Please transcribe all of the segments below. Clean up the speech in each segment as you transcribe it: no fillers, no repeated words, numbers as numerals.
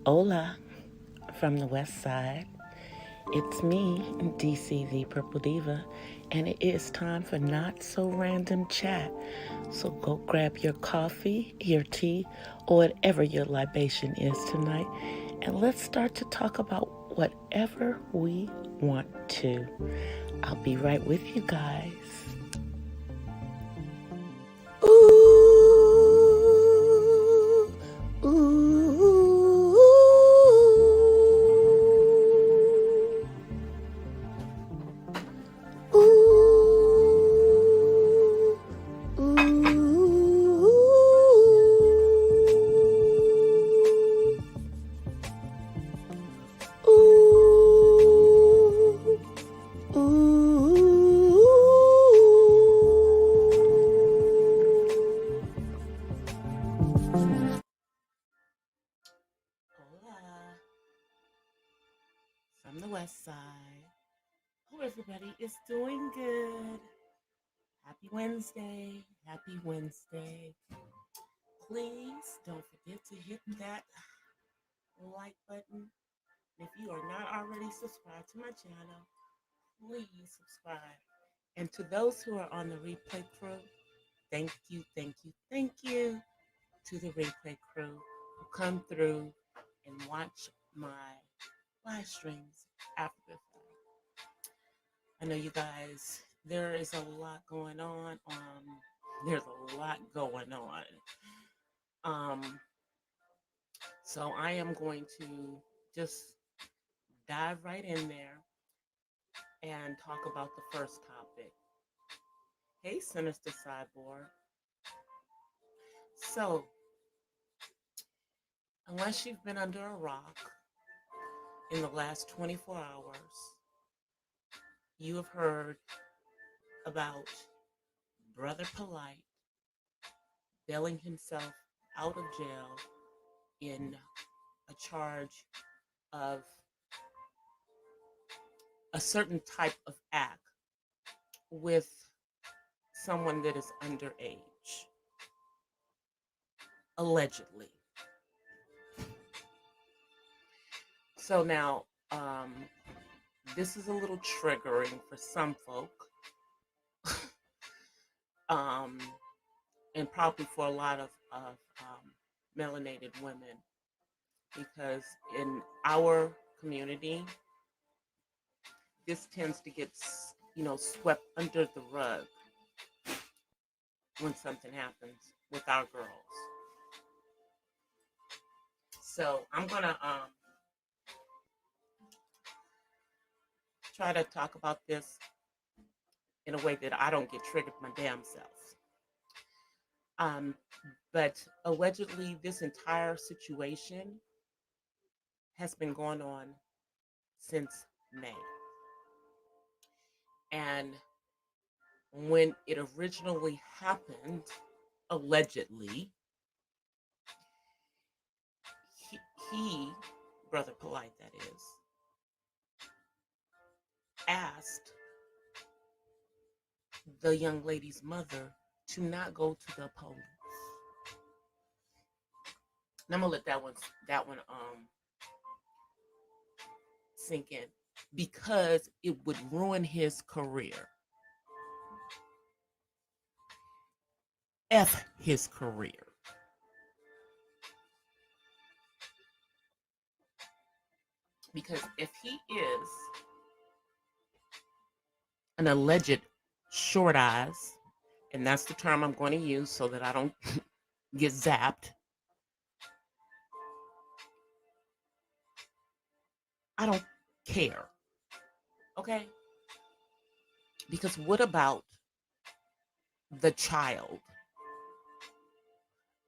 Hola from the west side. It's me, DC the Purple Diva, and it is time for Not So Random Chat. So go grab your coffee, your tea, or whatever your libation is tonight, and let's start to talk about whatever we want to. I'll be right with you guys. Ooh, ooh, ooh, ooh, ooh, ooh. Hola from the west side. Hope everybody is doing good. Happy Wednesday. Happy Wednesday. Please don't forget to hit that like button. And if you are not already subscribed to my channel, please subscribe. And to those who are on the replay crew, thank you, thank you, thank you to the replay crew who come through and watch my live streams after the fact. I know you guys, there is a lot going on. There's a lot going on. So I am going to just dive right in there and talk about the first topic. Hey, Sinister Cyborg. So, unless you've been under a rock in the last 24 hours, you have heard about Brother Polite bailing himself out of jail in a charge of a certain type of act with someone that is underage, allegedly. So now, this is a little triggering for some folk, and probably for a lot of melanated women, because in our community, this tends to get, swept under the rug when something happens with our girls. So I'm gonna try to talk about this in a way that I don't get triggered my damn self. But allegedly, this entire situation has been going on since May. And when it originally happened, allegedly, he, Brother Polite, that is, asked the young lady's mother to not go to the police. And I'm gonna let that one sink in, because it would ruin his career. F his career. Because if he is an alleged short eyes, and that's the term I'm going to use so that I don't get zapped, I don't care. Okay? Because what about the child?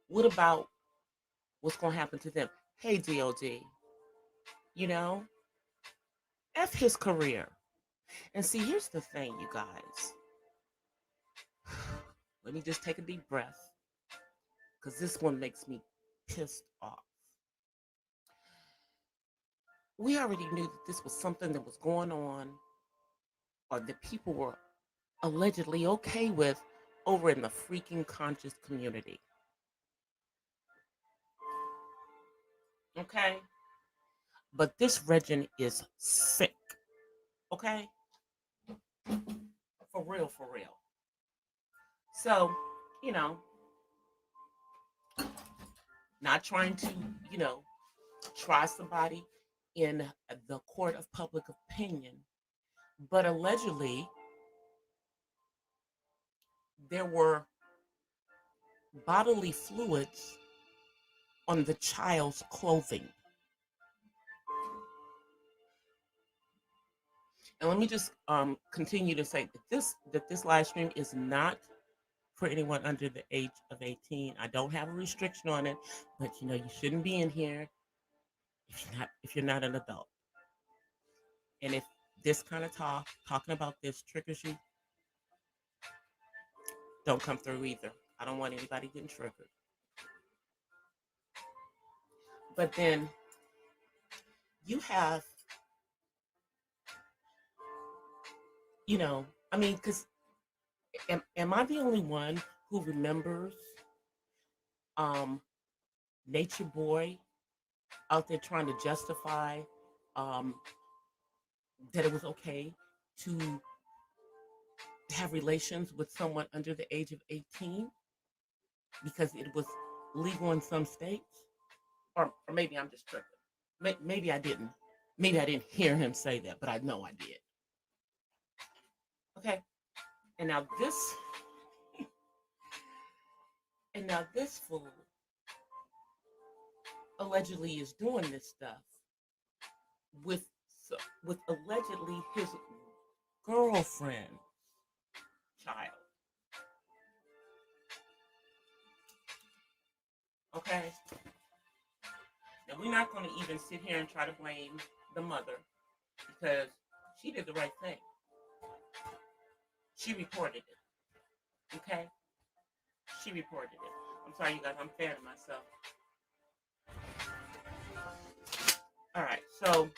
What about what's going to happen to them? Hey, DOD, F his career. And see, here's the thing, you guys. Let me just take a deep breath, because this one makes me pissed off. We already knew that this was something that was going on, or that people were allegedly okay with over in the freaking conscious community. Okay? But this Regin is sick. Okay? For real, for real. So, you know, not trying to, you know, try somebody in the court of public opinion, but allegedly there were bodily fluids on the child's clothing. And let me just continue to say that this live stream is not for anyone under the age of 18. I don't have a restriction on it, but you know you shouldn't be in here if you're not an adult. And if this kind of talking about this triggers you, don't come through either. I don't want anybody getting triggered. But then you have, you know, I mean, because am I the only one who remembers um, Nature Boy out there trying to justify um, that it was okay to have relations with someone under the age of 18 because it was legal in some states? Or maybe I'm just tripping. Maybe I didn't. Maybe I didn't hear him say that, but I know I did. Okay. And now this, and now this fool allegedly is doing this stuff with with allegedly his girlfriend child. Okay. Now we're not going to even sit here and try to blame the mother because she did the right thing. She reported it. Okay. She reported it. I'm sorry, you guys. I'm fanning myself. All right. So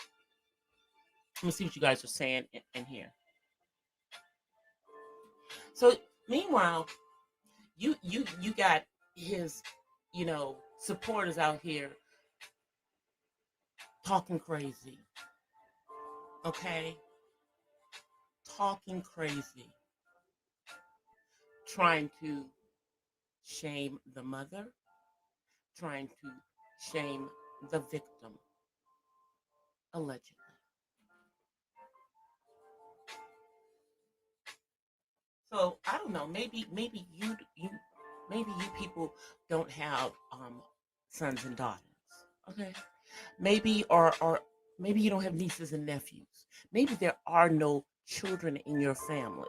let me see what you guys are saying in here. So meanwhile, you got his, you know, supporters out here talking crazy. Okay? Talking crazy. Trying to shame the mother, trying to shame the victim, allegedly. So I don't know. Maybe you people don't have sons and daughters. Okay. Maybe or maybe you don't have nieces and nephews. Maybe there are no children in your family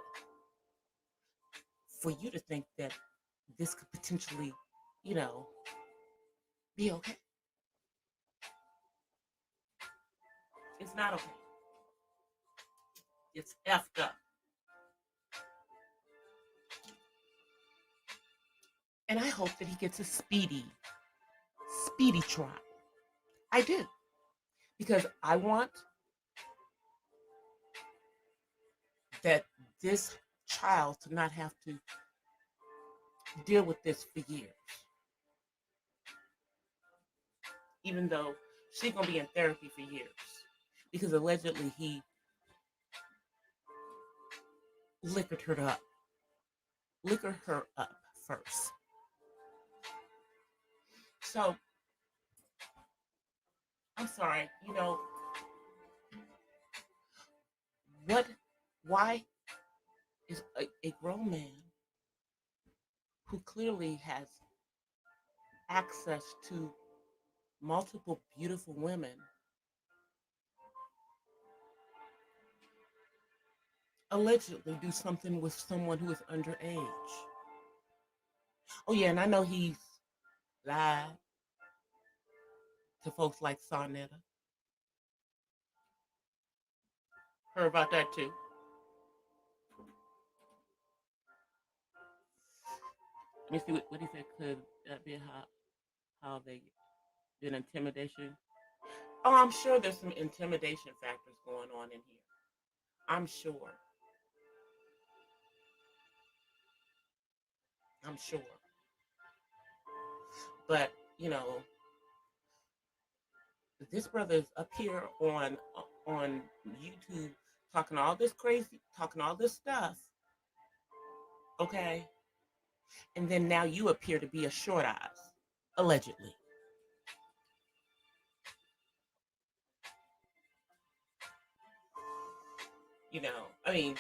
for you to think that this could potentially, you know, be okay. It's not okay. It's effed up. And I hope that he gets a speedy trial. I do. Because I want that this child to not have to deal with this for years. Even though she's going to be in therapy for years. Because allegedly he liquored her up. Liquored her up first. So, I'm sorry, you know, why is a grown man who clearly has access to multiple beautiful women allegedly do something with someone who is underage? Oh yeah, and I know he's lied to folks like Sarnetta. Heard about that too. Let me see what he said. Could that be how they did intimidation? Oh, I'm sure there's some intimidation factors going on in here. I'm sure. I'm sure. But, you know, This brother is up here on YouTube talking all this stuff, okay? And then now you appear to be a short eyes, allegedly. I mean,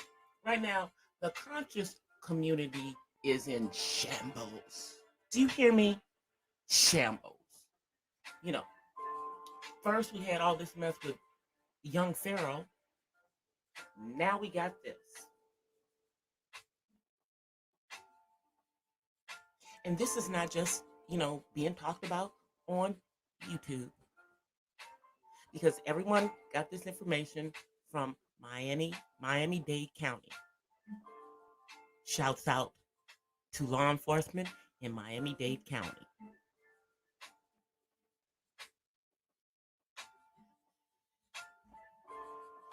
right now the conscious community is in shambles. Do you hear me? Shambles. You know, first we had all this mess with young Pharaoh. Now we got this. And this is not just, being talked about on YouTube, because everyone got this information from Miami-Dade County. Shouts out to law enforcement in Miami-Dade County.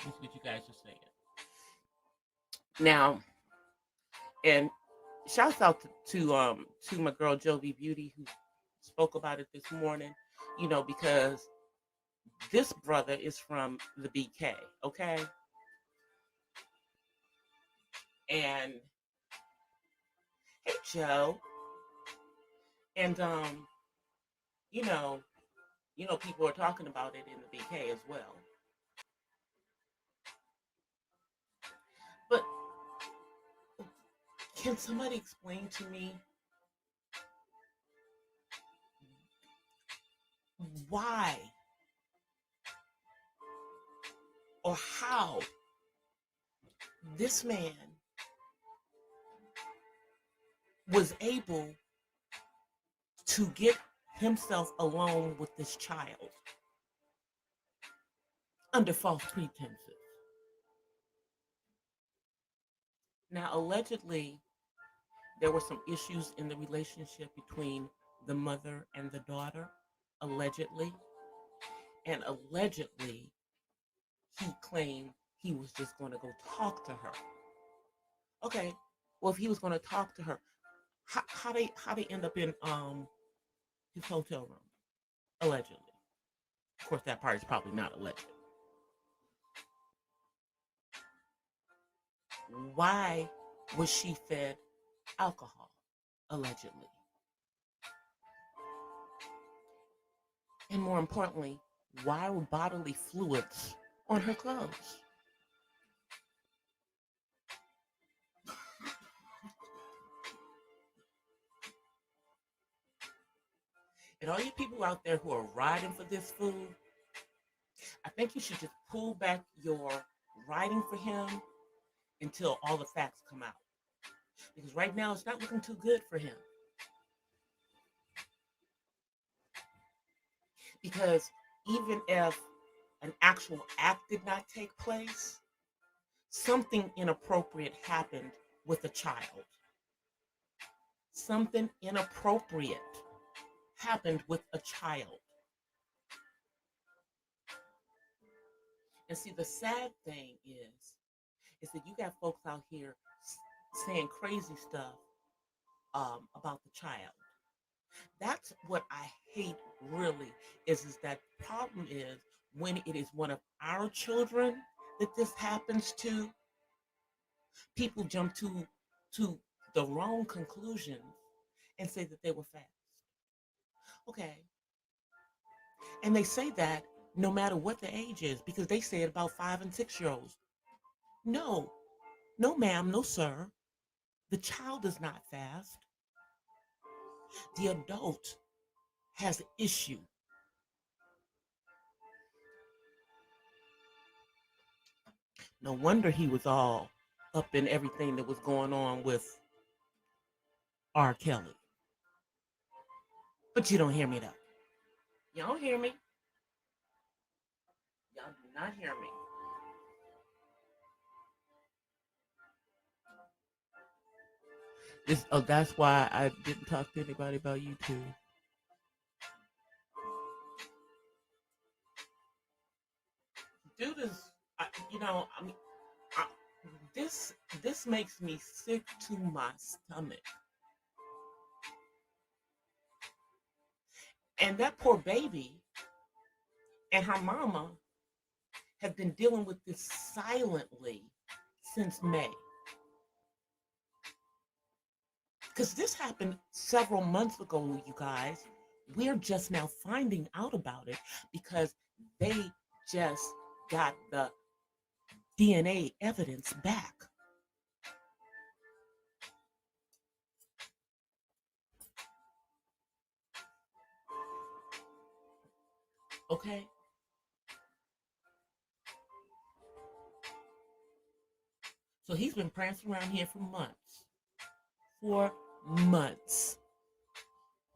That's what you guys are saying. Now, and shouts out to my girl Jovi Beauty, who spoke about it this morning, because this brother is from the BK, okay? And hey Joe. And you know, people are talking about it in the BK as well. But can somebody explain to me why or how this man was able to get himself alone with this child under false pretenses? Now, allegedly, there were some issues in the relationship between the mother and the daughter, allegedly. And allegedly, he claimed he was just going to go talk to her. Okay, well, if he was going to talk to her, how they end up in his hotel room, allegedly. Of course, that part is probably not alleged. Why was she fed alcohol, allegedly? And more importantly, why were bodily fluids on her clothes? And all you people out there who are riding for this fool, I think you should just pull back your riding for him until all the facts come out. Because right now it's not looking too good for him. Because even if an actual act did not take place, something inappropriate happened with a child. Something inappropriate happened with a child. And see, the sad thing is that you got folks out here saying crazy stuff about the child. That's what I hate, really, is that problem is when it is one of our children that this happens to, people jump to the wrong conclusions and say that they were fast. Okay. And they say that no matter what the age is, because they say it about 5 and 6-year-olds. No, no, ma'am, no, sir. The child is not fast. The adult has issue. No wonder he was all up in everything that was going on with R. Kelly. But you don't hear me though. You don't hear me. Y'all do not hear me. That's why I didn't talk to anybody about YouTube. Dude is, I mean, I, this makes me sick to my stomach. And that poor baby And her mama has been dealing with this silently since May. Because this happened several months ago, you guys. We're just now finding out about it because they just got the DNA evidence back. Okay? So he's been prancing around here for months. 4 months.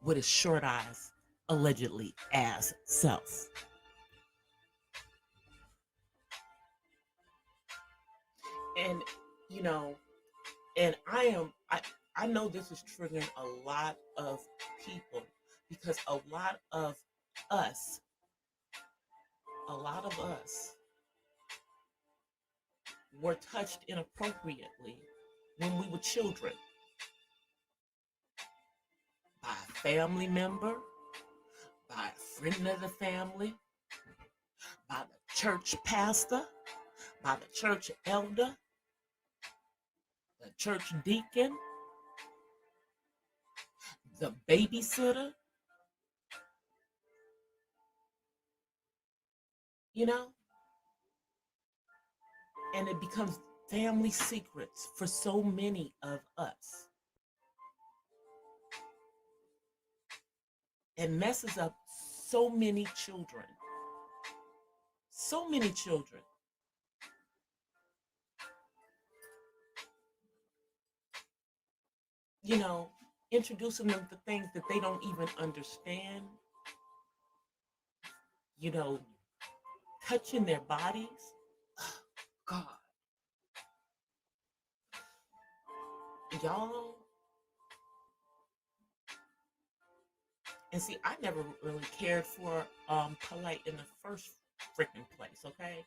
With his short eyes, allegedly as self. And, you know, and I know this is triggering a lot of people because us, a lot of us were touched inappropriately when we were children by a family member, by a friend of the family, by the church pastor, by the church elder, the church deacon, the babysitter, you know, and it becomes family secrets for so many of us and messes up so many children. So many children. You know, introducing them to things that they don't even understand, you know, touching their bodies. Oh, God. Y'all. And see, I never really cared for polite in the first freaking place, okay?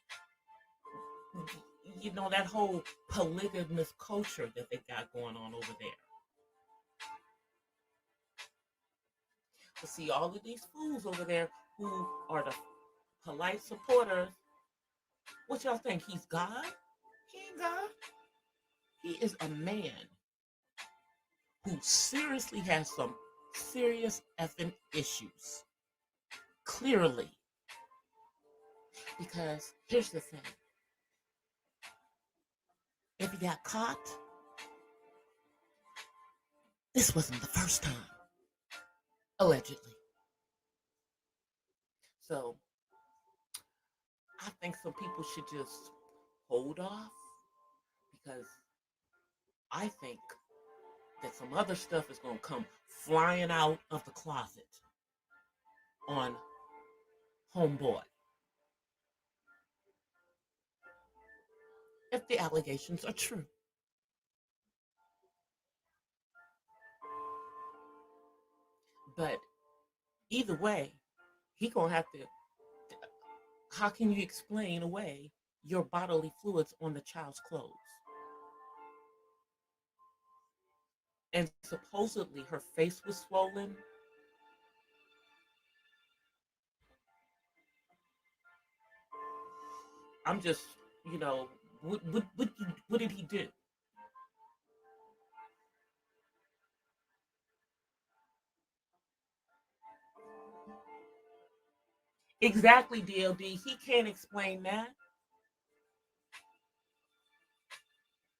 You know, that whole polygamous culture that they got going on over there. To see all of these fools over there who are the polite supporters, what y'all think? He's God? He ain't God. He is a man who seriously has some serious effing issues. Clearly. Because here's the thing. If he got caught, this wasn't the first time. Allegedly. So I think some people should just hold off because I think that some other stuff is going to come flying out of the closet on homeboy if the allegations are true. But either way, he going to have to, how can you explain away your bodily fluids on the child's clothes? And supposedly her face was swollen. I'm just, you know, what did he do? Exactly, DLD. He can't explain that.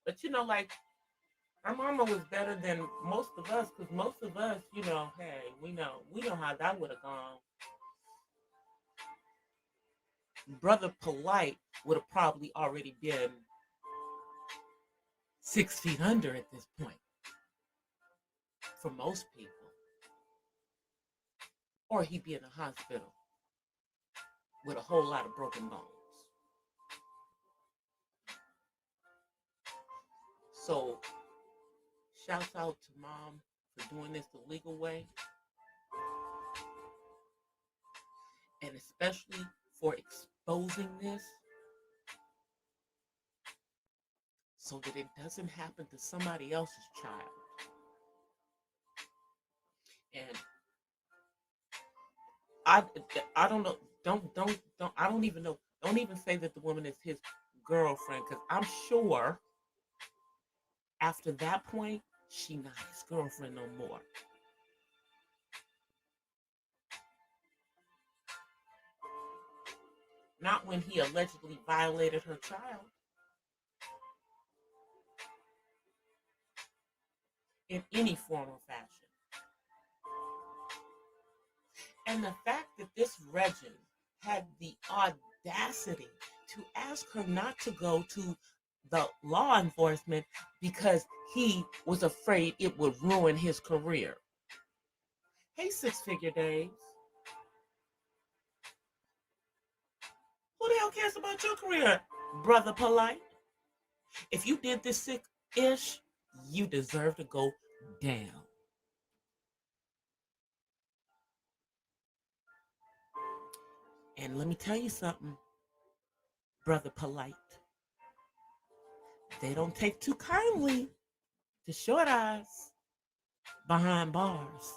But you know, like our mama was better than most of us because most of us, you know, hey, we know how that would have gone. Brother Polite would have probably already been 6 feet under at this point for most people. Or he'd be in a hospital with a whole lot of broken bones. So, shouts out to mom for doing this the legal way. And especially for exposing this so that it doesn't happen to somebody else's child. And I don't know. don't. I don't even know. Don't even say that the woman is his girlfriend, because I'm sure after that point, she not his girlfriend no more. Not when he allegedly violated her child in any form or fashion. And the fact that this Regin had the audacity to ask her not to go to the law enforcement because he was afraid it would ruin his career. Hey, Six Figure Days. Who the hell cares about your career, brother polite? If you did this sick-ish, you deserve to go down. And let me tell you something, brother polite. They don't take too kindly to short eyes behind bars.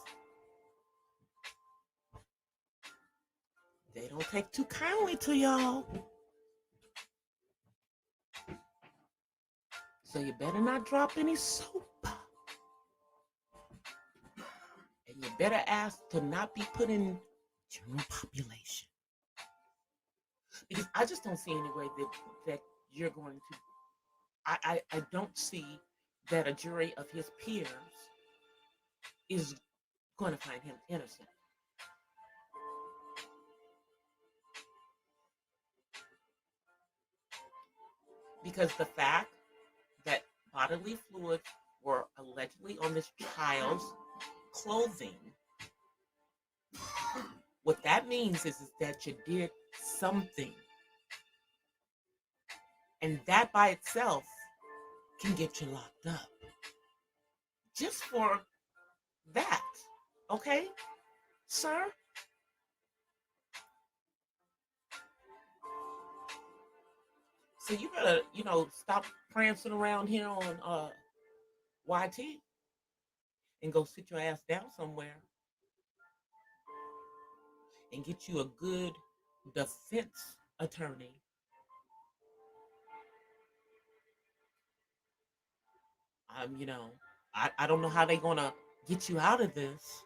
They don't take too kindly to y'all. So you better not drop any soap. And you better ask to not be put in general population. Because I just don't see any way that you're going to. I don't see that a jury of his peers is going to find him innocent. Because the fact that bodily fluids were allegedly on this child's clothing, what that means is that you did something. And that by itself can get you locked up. Just for that. Okay, sir? So you better, stop prancing around here on YT and go sit your ass down somewhere and get you a good defense attorney. You know, I don't know how they're gonna get you out of this,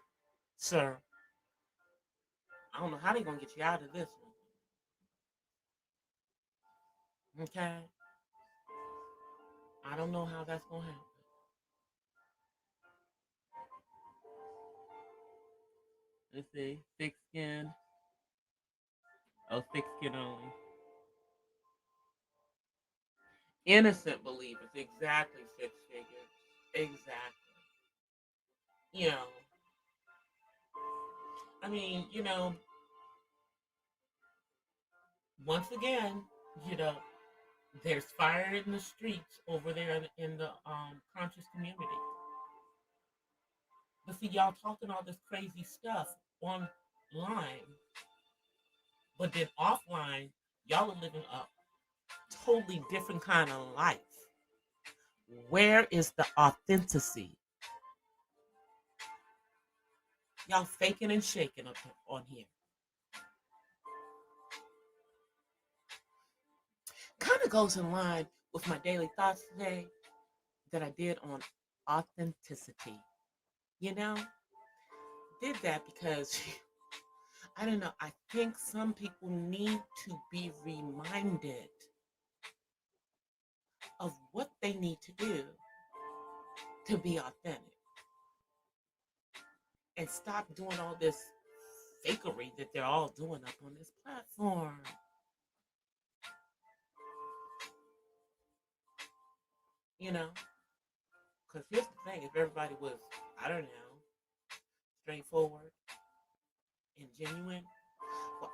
sir. I don't know how they're gonna get you out of this one. Okay? I don't know how that's gonna happen. Let's see. Thick skin. Oh, thick skin only. Innocent believers. Exactly, Six Figures. Exactly. You know, I mean, once again, you know, there's fire in the streets over there in the conscious community. But see, y'all talking all this crazy stuff online, but then offline, y'all are living a totally different kind of life. Where is the authenticity? Y'all faking and shaking up on here. Kind of goes in line with my daily thoughts today that I did on authenticity. You know, did that because I don't know. I think some people need to be reminded of what they need to do to be authentic and stop doing all this fakery that they're all doing up on this platform. You know, because here's the thing: if everybody was, I don't know, straightforward and genuine, well,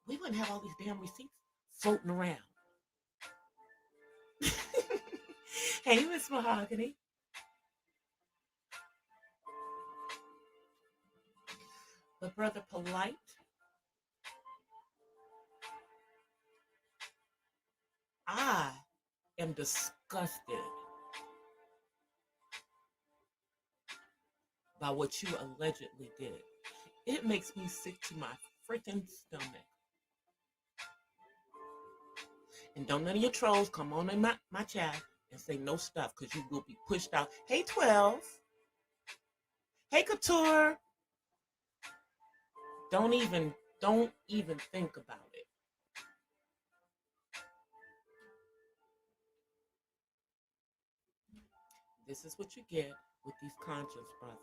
we wouldn't have all these damn receipts floating around. Hey, Miss Mahogany. But Brother Polite, I am disgusted by what you allegedly did. It makes me sick to my freaking stomach. And don't none of your trolls come on in my chat and say no stuff because you will be pushed out. Hey, 12. Hey, Couture. Don't even think about it. This is what you get with these conscience brothers.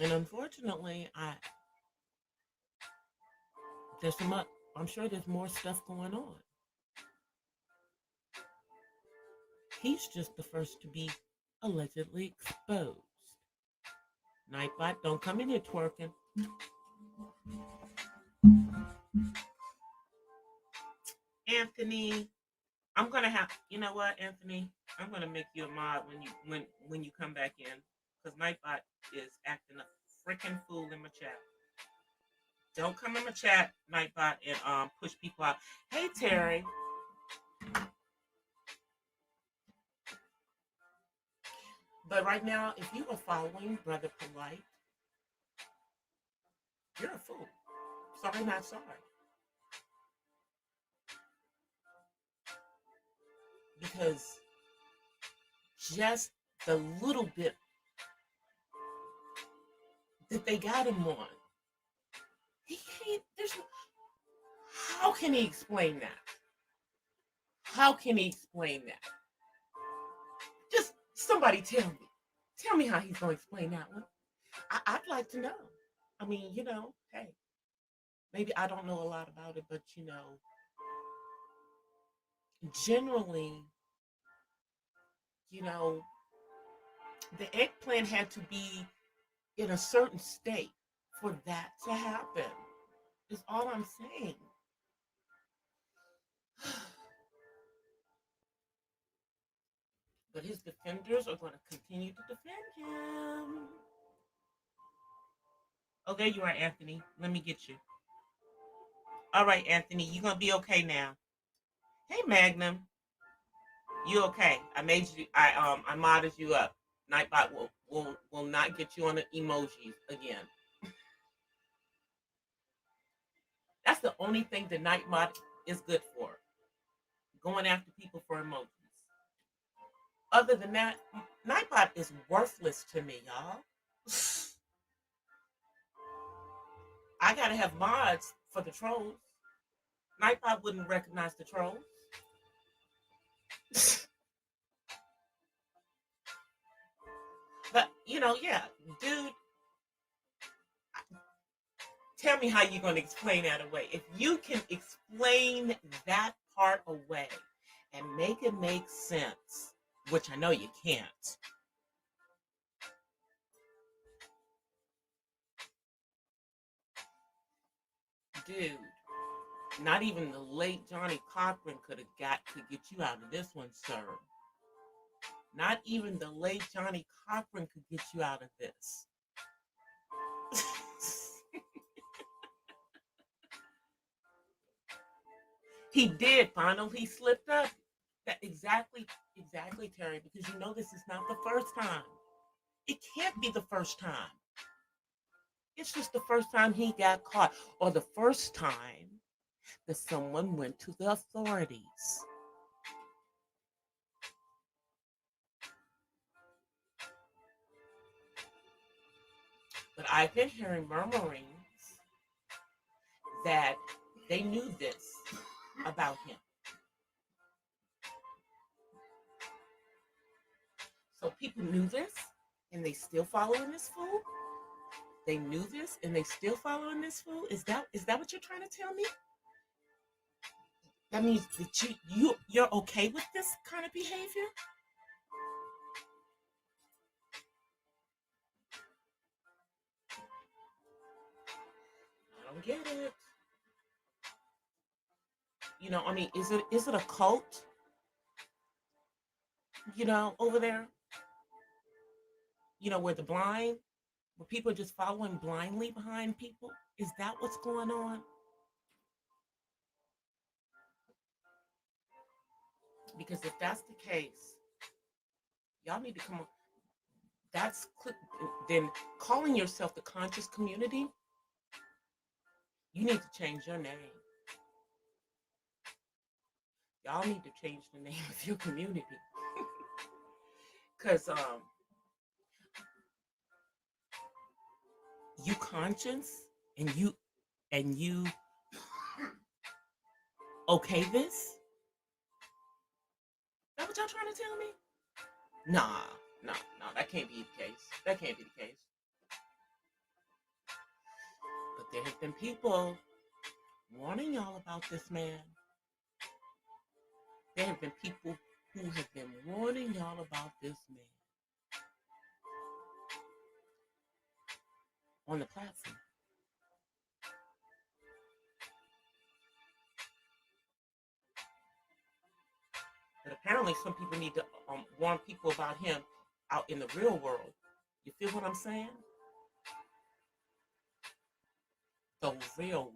And unfortunately, I'm sure there's more stuff going on. He's just the first to be allegedly exposed. Nightbot, don't come in here twerking. Anthony, I'm gonna have. You know what, Anthony? I'm gonna make you a mod when you come back in, because Nightbot is acting a freaking fool in my chat. Don't come in my chat, Nightbot, and push people out. Hey, Terry. But right now, if you are following Brother Polite, you're a fool. Sorry, not sorry. Because just the little bit that they got him on, he can't. How can he explain that? How can he explain that? Just somebody tell me. Tell me how he's going to explain that one. I'd like to know. I mean, hey, maybe I don't know a lot about it, but generally, the eggplant had to be in a certain state for that to happen. Is all I'm saying. But his defenders are going to continue to defend him. Oh, there you are, Anthony. Let me get you. All right, Anthony, you're going to be okay now. Hey, Magnum. You okay? I made you. I modded you up. Nightbot will not get you on the emojis again. That's the only thing the Nightbot is good for. Going after people for emojis. Other than that, Nightbot is worthless to me, y'all. I gotta have mods for the trolls. Nightbot wouldn't recognize the trolls. But yeah, dude. Tell me how you're going to explain that away. If you can explain that part away and make it make sense, which I know you can't. Dude, not even the late Johnny Cochran could get you out of this one, sir. Not even the late Johnny Cochran could get you out of this. He did, finally. He slipped up. That exactly, Terry, because this is not the first time. It can't be the first time. It's just the first time he got caught, or the first time that someone went to the authorities. But I've been hearing murmurings that they knew this about him. So people knew this, and they still following this fool? They knew this, and they still following this fool? Is that what you're trying to tell me? That means that you're okay with this kind of behavior? I don't get it. I mean, is it a cult? Over there? Where people are just following blindly behind people? Is that what's going on? Because if that's the case, y'all need to come on. That's then calling yourself the conscious community. You need to change your name. Y'all need to change the name of your community, because you conscious and you okay this. That what y'all trying to tell me? Nah, nah, that can't be the case. That can't be the case. But there have been people warning y'all about this man. There have been people who have been warning y'all about this man on the platform. But apparently some people need to warn people about him out in the real world. You feel what I'm saying? The real world.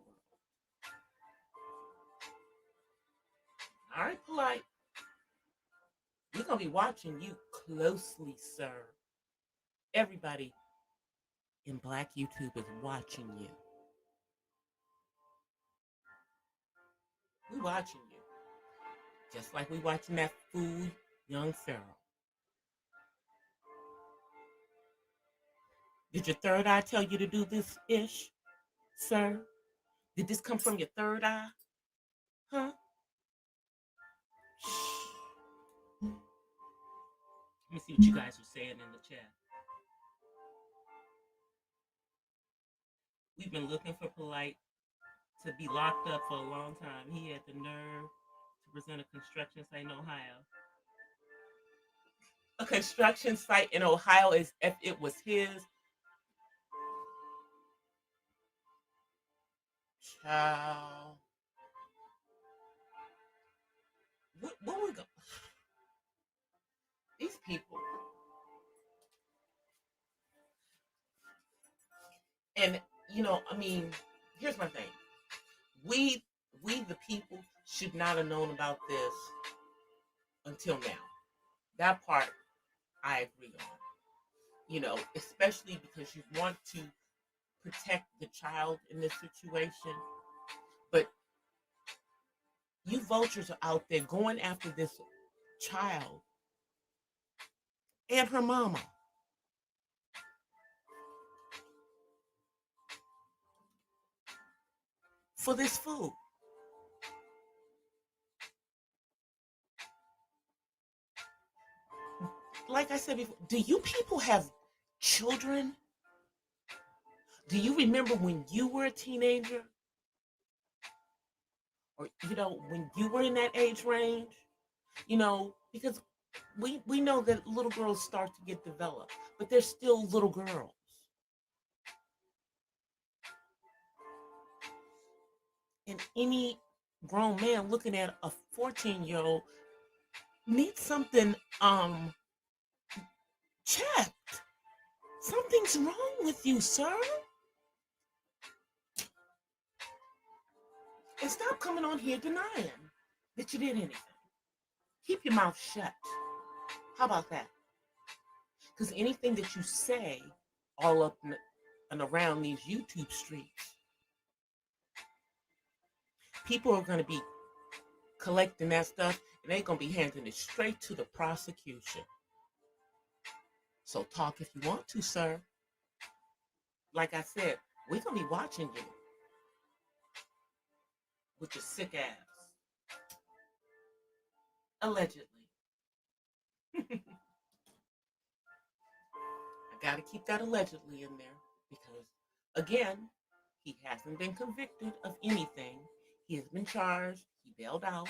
All right, polite. We're going to be watching you closely, sir. Everybody in Black YouTube is watching you. We watching you. Just like we watching that fool, young Pharaoh. Did your third eye tell you to do this ish, sir? Did this come from your third eye? Huh? Shh. Let me see what you guys are saying in the chat. We've been looking for Polite to be locked up for a long time. He had the nerve to present a construction site in Ohio. A construction site in Ohio is if it was his. Child. What we go? These people. And I mean, here's my thing. We the people should not have known about this until now. That part I agree on. Especially because you want to protect the child in this situation. But you vultures are out there going after this child and her mama for this food. Like I said before, do you people have children? Do you remember when you were a teenager? Or, when you were in that age range? Because we know that little girls start to get developed, but they're still little girls. And any grown man looking at a 14-year-old needs something checked. Something's wrong with you, sir. And stop coming on here denying that you did anything. Keep your mouth shut. How about that? Because anything that you say all up and around these YouTube streets, people are going to be collecting that stuff and they're going to be handing it straight to the prosecution. So talk if you want to, sir. Like I said, we're going to be watching you with your sick ass. Allegedly. I got to keep that allegedly in there because, again, he hasn't been convicted of anything. He has been charged. He bailed out.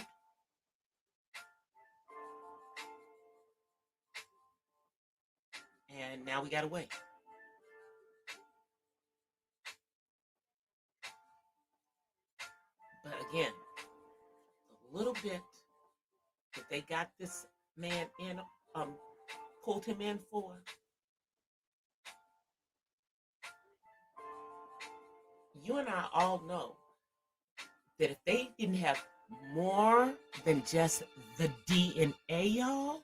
And now we got to wait. But again, a little bit that they got this man in, pulled him in for, you and I all know that if they didn't have more than just the DNA, y'all,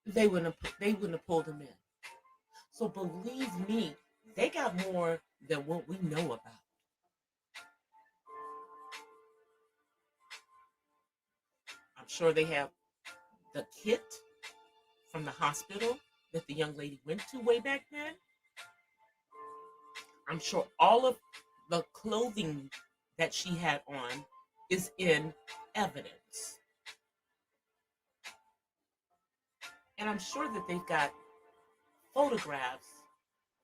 they wouldn't have pulled him in. So believe me, they got more than what we know about. I'm sure they have the kit from the hospital that the young lady went to way back then. I'm sure all of the clothing that she had on is in evidence. And I'm sure that they've got photographs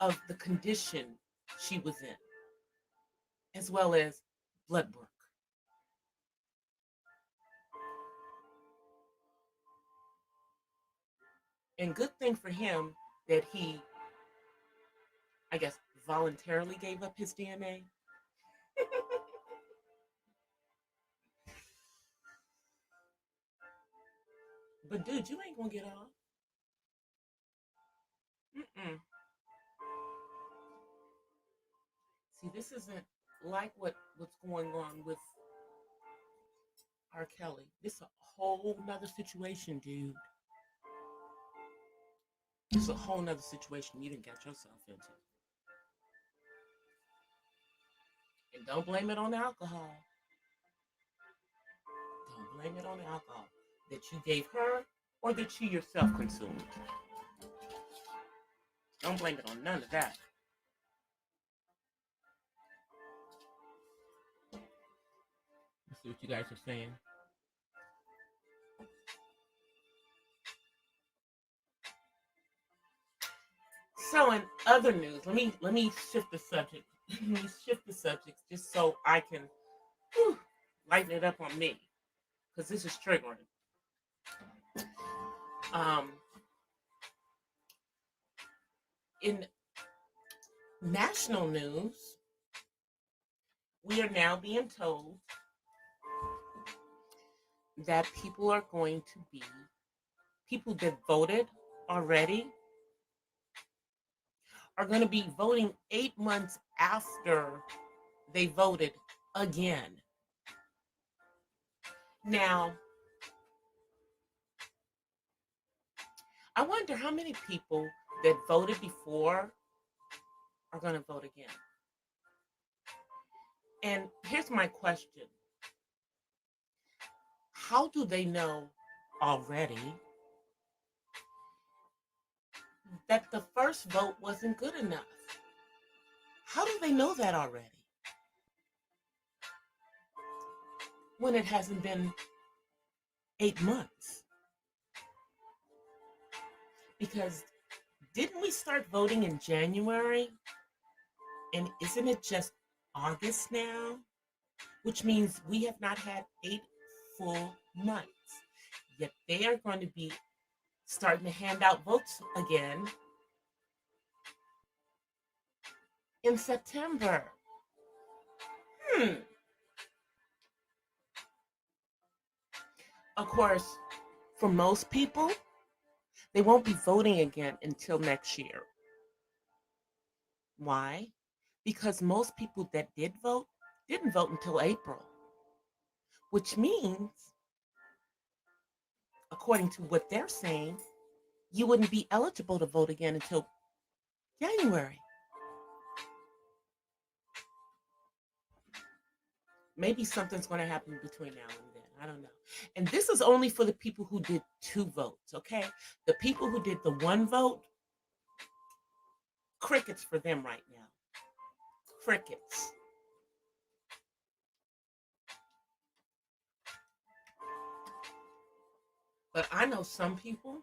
of the condition she was in, as well as blood work. And good thing for him that he, I guess, voluntarily gave up his DNA. But dude, you ain't gonna get off. Mm-mm. See, this isn't like what's going on with R. Kelly. This is a whole nother situation, dude. This is a whole nother situation you didn't get yourself into. And don't blame it on alcohol. Don't blame it on alcohol that you gave her or that you yourself consumed. Don't blame it on none of that. Let's see what you guys are saying. So in other news, let me shift the subject. Let me shift the subject just so I can lighten it up on me, because this is triggering. In national news, we are now being told that people that voted already are going to be voting 8 months after they voted again. Now, I wonder how many people that voted before are going to vote again. And here's my question. How do they know already that the first vote wasn't good enough? How do they know that already? When it hasn't been 8 months? Because didn't we start voting in January? And isn't it just August now? Which means we have not had 8 full months. Yet they are going to be starting to hand out votes again in September. Of course, for most people, they won't be voting again until next year. Why? Because most people that did vote didn't vote until April, which means, according to what they're saying, you wouldn't be eligible to vote again until January. Maybe something's going to happen between now and then. I don't know. And this is only for the people who did 2 votes, okay? The people who did the 1 vote, crickets for them right now. Crickets. But I know some people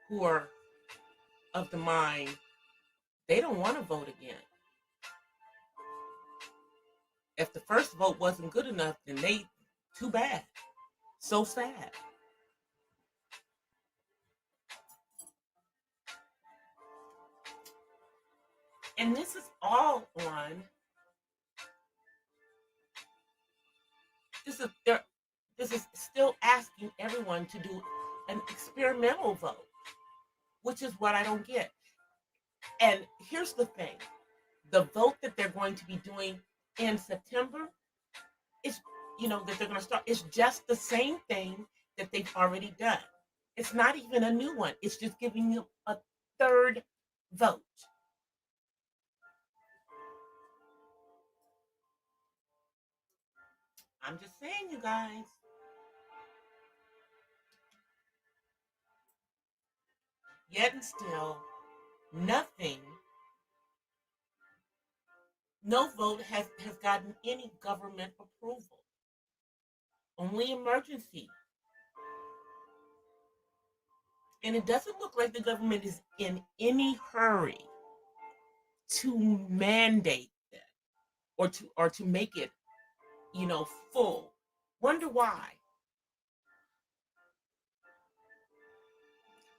who are of the mind they don't want to vote again. If the first vote wasn't good enough, then too bad. So sad. And this is all on. This is still asking everyone to do an experimental vote, which is what I don't get. And here's the thing. The vote that they're going to be doing in September is, that they're going to start, it's just the same thing that they've already done. It's not even a new one. It's just giving you a third vote. I'm just saying, you guys. Yet and still, nothing, no vote has gotten any government approval. Only emergency. And it doesn't look like the government is in any hurry to mandate that or to make it, full. Wonder why.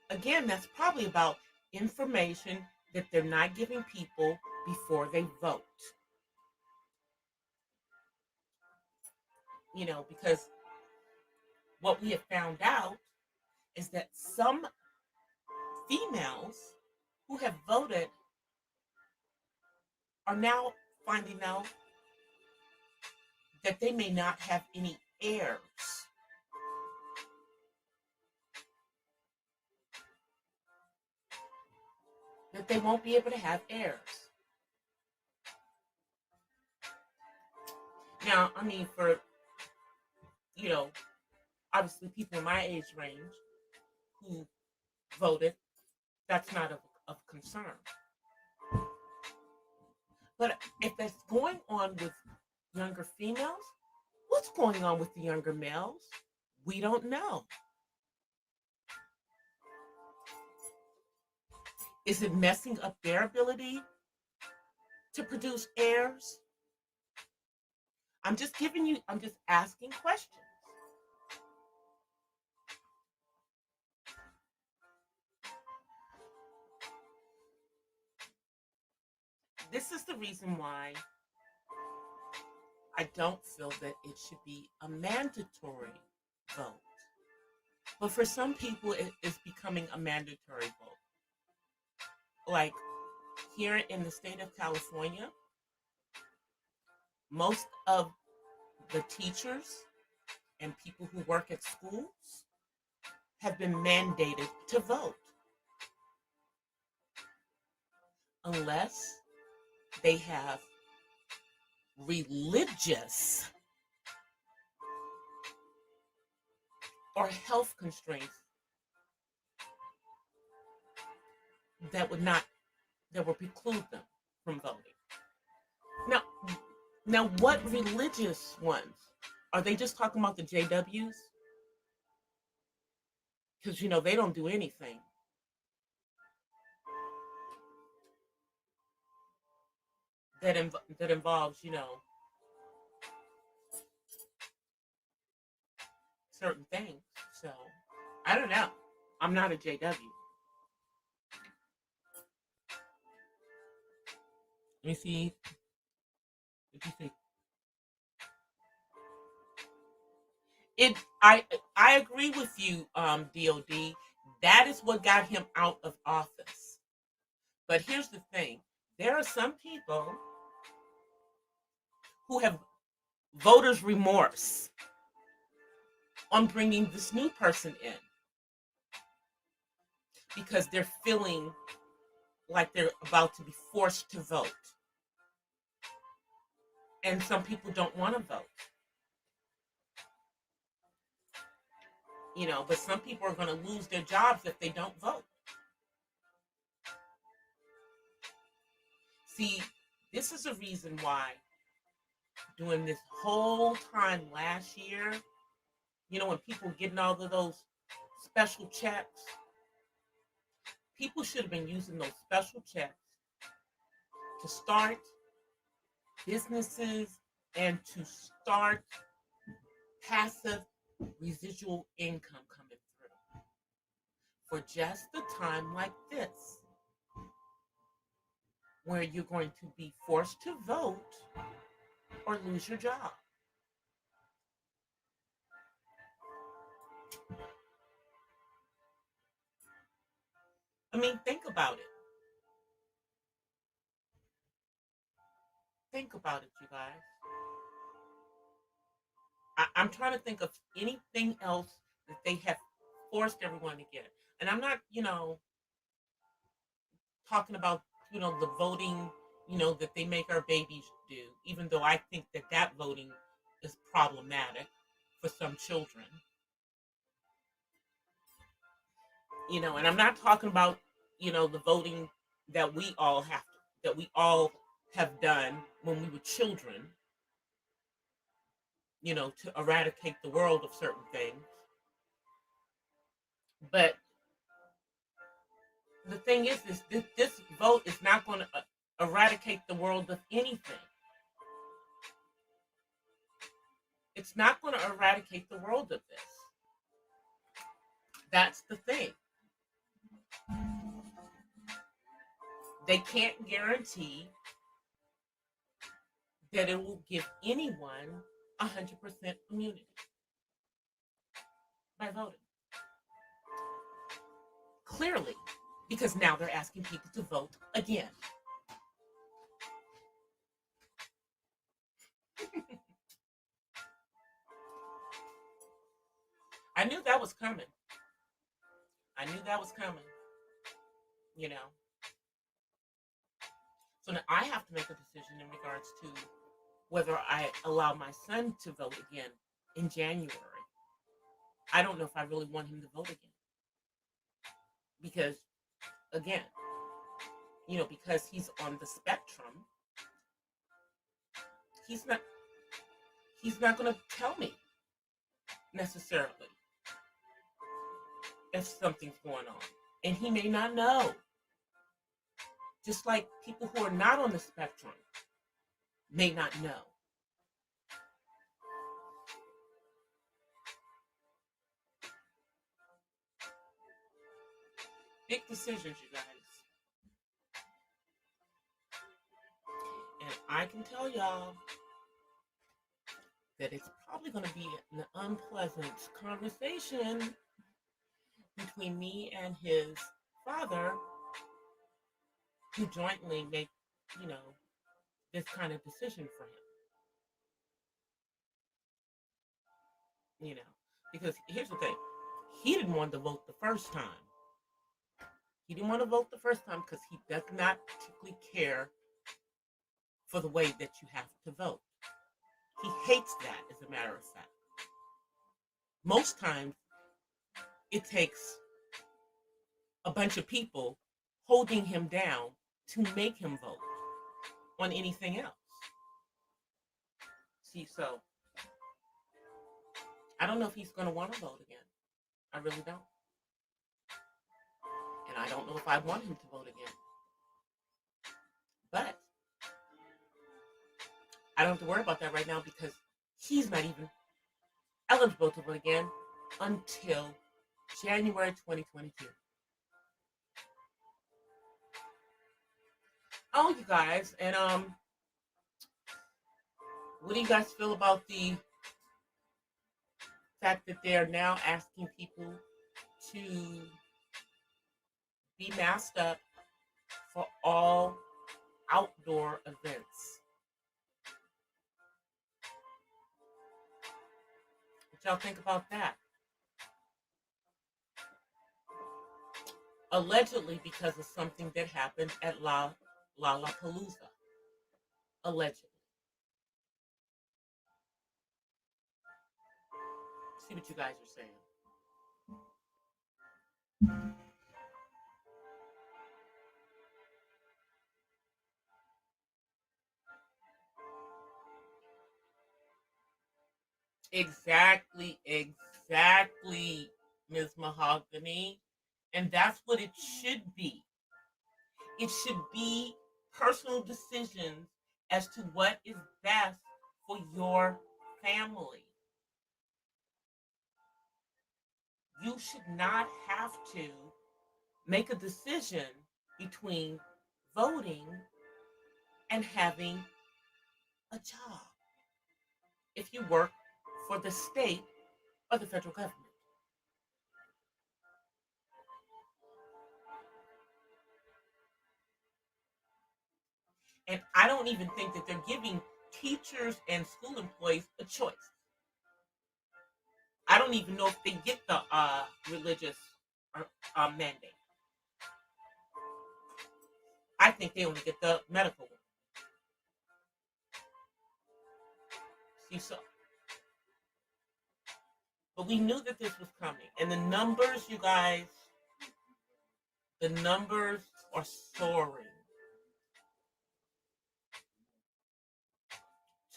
Again, that's probably about information that they're not giving people before they vote. Because what we have found out is that some females who have voted are now finding out that they may not have any heirs. That they won't be able to have heirs. Now, I mean, for, you know, obviously people in my age range who voted, that's not of concern. But if that's going on with younger females, what's going on with the younger males? We don't know. Is it messing up their ability to produce heirs? I'm just asking questions. This is the reason why I don't feel that it should be a mandatory vote. But for some people, it is becoming a mandatory vote. Like here in the state of California, most of the teachers and people who work at schools have been mandated to vote unless they have religious or health constraints that would preclude them from voting. Now, what religious ones? Are they just talking about the JWs? Because they don't do anything. That involves certain things. So I don't know. I'm not a JW. Let me see. What do you think? I agree with you, DOD. That is what got him out of office. But here's the thing: there are some people who have voters' remorse on bringing this new person in because they're feeling like they're about to be forced to vote. And some people don't want to vote. But some people are going to lose their jobs if they don't vote. See, this is a reason why during this whole time last year, when people were getting all of those special checks, people should have been using those special checks to start businesses and to start passive residual income coming through for just a time like this, where you're going to be forced to vote or lose your job. I mean, think about it. Think about it, you guys. I'm trying to think of anything else that they have forced everyone to get. And I'm not, talking about, the voting, that they make our babies do, even though I think that voting is problematic for some children. And I'm not talking about, the voting that we all have done when we were children, to eradicate the world of certain things. But the thing is this vote is not going to eradicate the world of anything. It's not going to eradicate the world of this. That's the thing. They can't guarantee that it will give anyone 100% immunity by voting. Clearly, because now they're asking people to vote again. I knew that was coming. I knew that was coming, you know. So now I have to make a decision in regards to whether I allow my son to vote again in January. I don't know if I really want him to vote again. Because, again, because he's on the spectrum, he's not going to tell me necessarily if something's going on. And he may not know. Just like people who are not on the spectrum may not know. Big decisions, you guys. And I can tell y'all that it's probably going to be an unpleasant conversation between me and his father, who jointly make, this kind of decision for him. Because here's the thing. He didn't want to vote the first time. He didn't want to vote the first time because he does not particularly care for the way that you have to vote. He hates that, as a matter of fact. Most times, it takes a bunch of people holding him down to make him vote on anything else. See, so I don't know if he's going to want to vote again. I really don't. And I don't know if I want him to vote again. But I don't have to worry about that right now because he's not even eligible to vote again until January 2022. Oh, you guys, and what do you guys feel about the fact that they're now asking people to be masked up for all outdoor events? What y'all think about that? Allegedly because of something that happened at Lollapalooza. Allegedly. See what you guys are saying. Exactly, Ms. Mahogany. And that's what it should be. It should be personal decisions as to what is best for your family. You should not have to make a decision between voting and having a job if you work for the state or the federal government. And I don't even think that they're giving teachers and school employees a choice. I don't even know if they get the religious mandate. I think they only get the medical one. See, so, but we knew that this was coming, and the numbers, you guys, the numbers are soaring.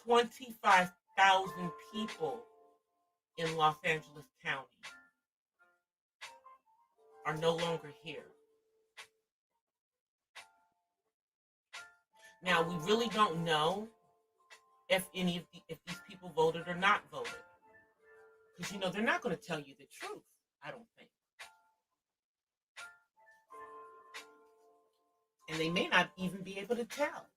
25,000 people in Los Angeles County are no longer here. Now, we really don't know if if these people voted or not voted, because they're not going to tell you the truth. I don't think, and they may not even be able to tell.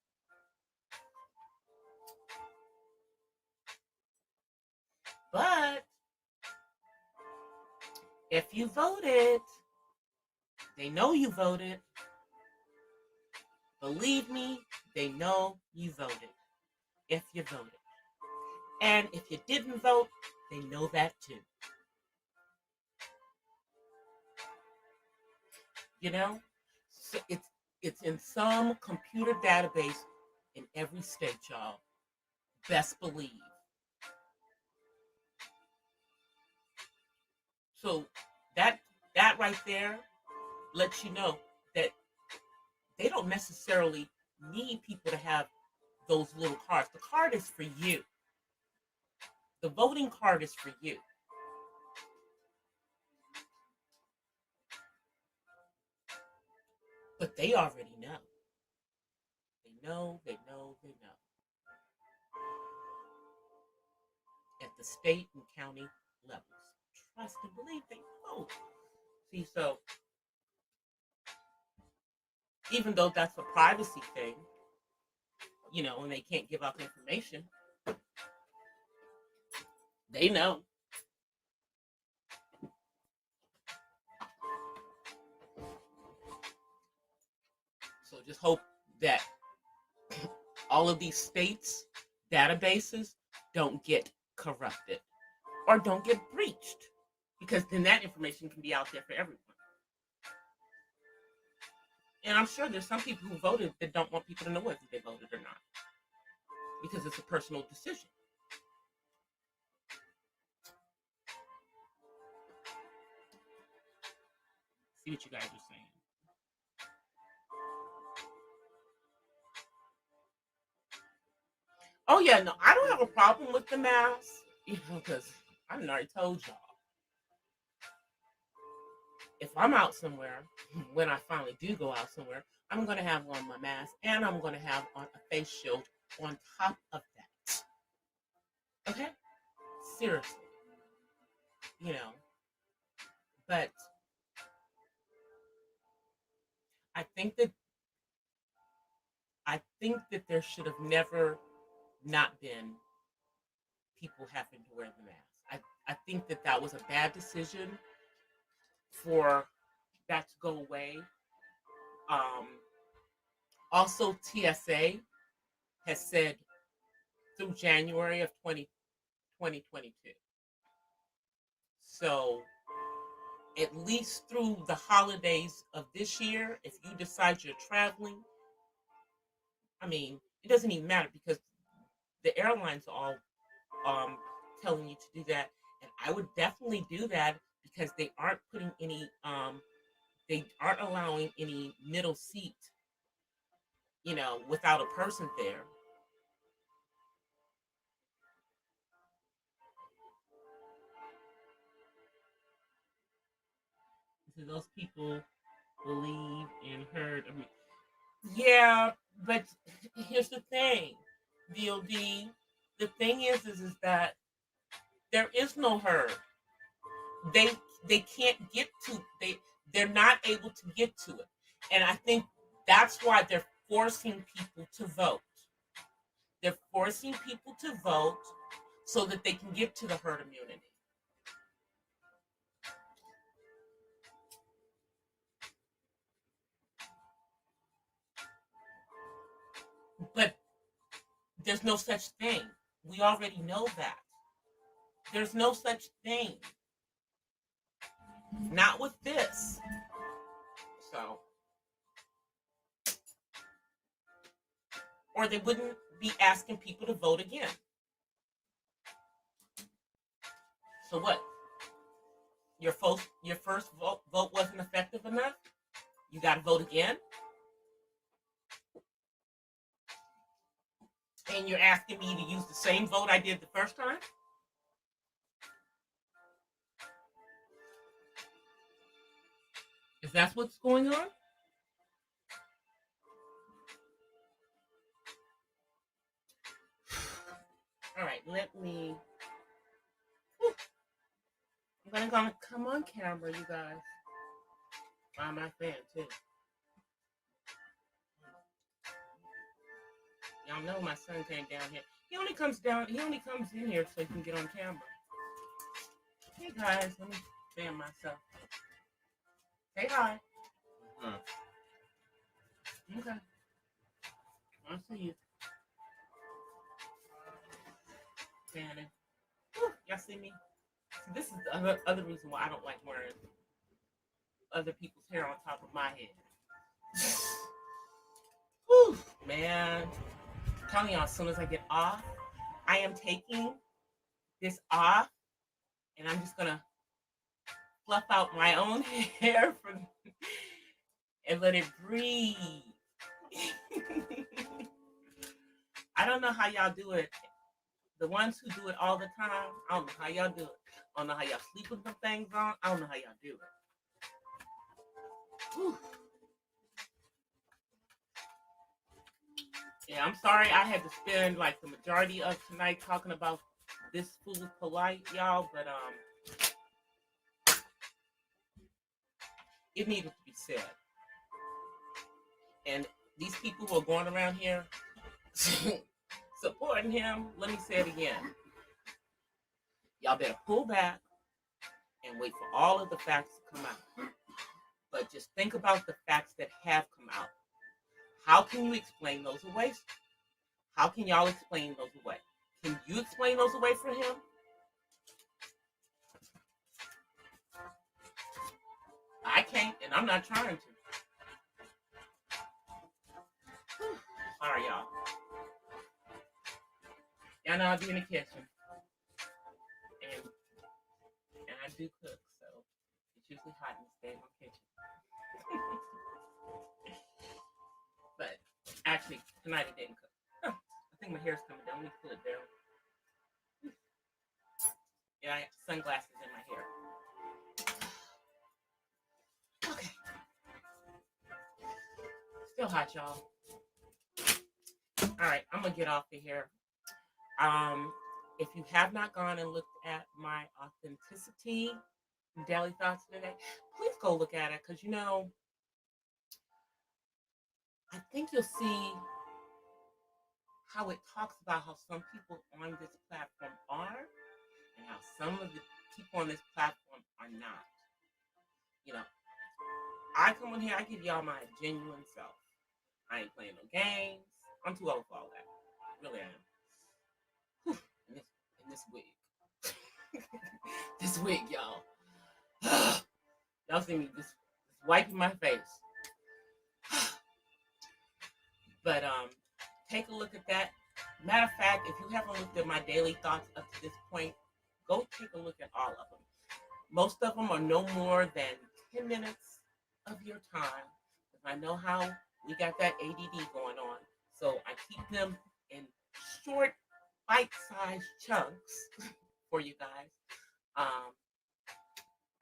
But if you voted, they know you voted. Believe me, they know you voted if you voted. And if you didn't vote, they know that too. So it's in some computer database in every state, y'all. Best believe. So that right there lets you know that they don't necessarily need people to have those little cards. The card is for you. The voting card is for you. But they already know. They know. At the state and county levels. Trust and believe they know. See, so even though that's a privacy thing, and they can't give out the information, they know. So just hope that all of these states' databases don't get corrupted or don't get breached, because then that information can be out there for everyone. And I'm sure there's some people who voted that don't want people to know whether they voted or not, because it's a personal decision. See what you guys are saying. Oh yeah, no, I don't have a problem with the mask, because I already told y'all. If I'm out somewhere, when I finally do go out somewhere, I'm going to have on my mask and I'm going to have on a face shield on top of that. Okay? Seriously. But I think that there should have never not been people having to wear the mask. I think that was a bad decision for that to go away. Also, TSA has said through January of 2022. So at least through the holidays of this year, if you decide you're traveling, it doesn't even matter, because the airlines are all telling you to do that. And I would definitely do that, because they aren't putting any, they aren't allowing any middle seat, without a person there. So those people believe and heard. Yeah, but here's the thing, DOD. The thing is that there is no herd. They they can't get to they're not able to get to it, and I think that's why they're forcing people to vote. They're forcing people to vote so that they can get to the herd immunity. But there's no such thing. We already know that. There's no such thing. Not with this. So, or they wouldn't be asking people to vote again. So what? Your first vote wasn't effective enough? You got to vote again? And you're asking me to use the same vote I did the first time? Is that what's going on? All right, let me. I'm gonna come on camera, you guys. Find my fan too. Y'all know my son came down here. He only comes in here so he can get on camera. Hey guys, let me fan myself. Say hi. Okay. I see you. Fanning. Y'all see me? See, this is the other reason why I don't like wearing other people's hair on top of my head. Whew, man. I'm telling y'all, as soon as I get off, I am taking this off and I'm just gonna fluff out my own hair and let it breathe. I don't know how y'all do it. The ones who do it all the time, I don't know how y'all do it. I don't know how y'all sleep with them things on. I don't know how y'all do it. Whew. Yeah, I'm sorry I had to spend like the majority of tonight talking about this food polite, y'all, but it needed to be said. And these people who are going around here supporting him, let me say it again. Y'all better pull back and wait for all of the facts to come out. But just think about the facts that have come out. How can you explain those away? How can y'all explain those away? Can you explain those away for him? I can't, and I'm not trying to. Sorry, y'all. Y'all know I'll be in the kitchen. And I do cook, so it's usually hot in this damn kitchen. But actually, tonight I didn't cook. Huh, I think my hair's coming down. Let me pull it down. Yeah, I have sunglasses in my hair. Okay. Still hot, y'all. All right, I'm gonna get off of here. If you have not gone and looked at my authenticity daily thoughts today, please go look at it because I think you'll see how it talks about how some people on this platform are and how some of the people on this platform are not. I come on here, I give y'all my genuine self. I ain't playing no games. I'm too old for all that. Really I am. Whew, in this wig. This wig, y'all. Y'all see me just wiping my face. But take a look at that. Matter of fact, if you haven't looked at my daily thoughts up to this point, go take a look at all of them. Most of them are no more than 10 minutes of your time. Because I know how we got that ADD going on. So I keep them in short, bite-sized chunks for you guys.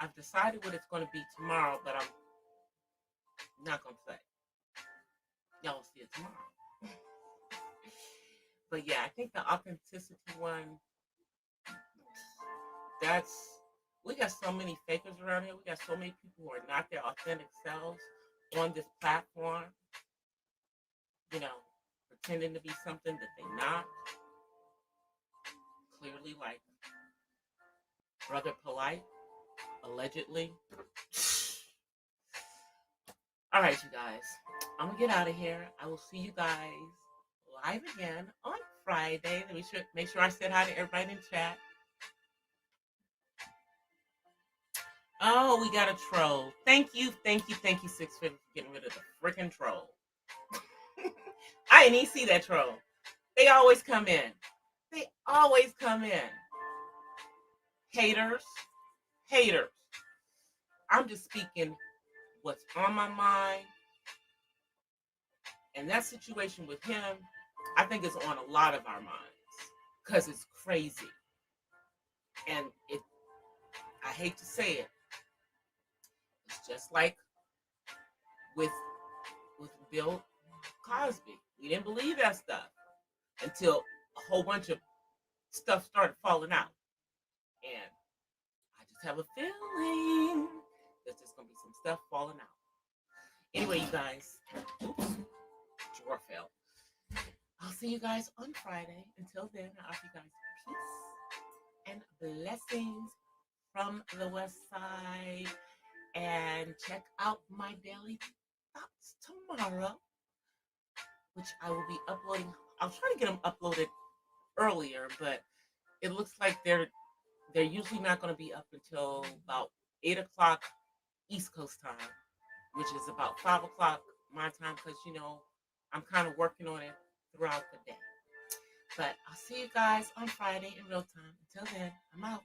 I've decided what it's going to be tomorrow, but I'm not going to say. Y'all will see it tomorrow. But yeah, I think the authenticity one, we got so many fakers around here. We got so many people who are not their authentic selves on this platform, pretending to be something that they're not. Clearly, like Brother Polite, allegedly. All right, you guys. I'm going to get out of here. I will see you guys live again on Friday. Make sure I said hi to everybody in chat. Oh, we got a troll. Thank you, thank you, thank you, 650 for getting rid of the freaking troll. I didn't even see that troll. They always come in. They always come in. Haters, haters. I'm just speaking what's on my mind. And that situation with him, I think is on a lot of our minds because it's crazy. And I hate to say it, it's just like with Bill Cosby. We didn't believe that stuff until a whole bunch of stuff started falling out. And I just have a feeling there's just going to be some stuff falling out. Anyway, you guys, oops, drawer fell. I'll see you guys on Friday. Until then, I offer you guys peace and blessings from the West Side. And check out my daily thoughts tomorrow, which I will be uploading. I'll try to get them uploaded earlier, but it looks like they're usually not going to be up until about 8 o'clock East Coast time, which is about 5 o'clock my time, because I'm kind of working on it throughout the day. But I'll see you guys on Friday in real time. Until then, I'm out.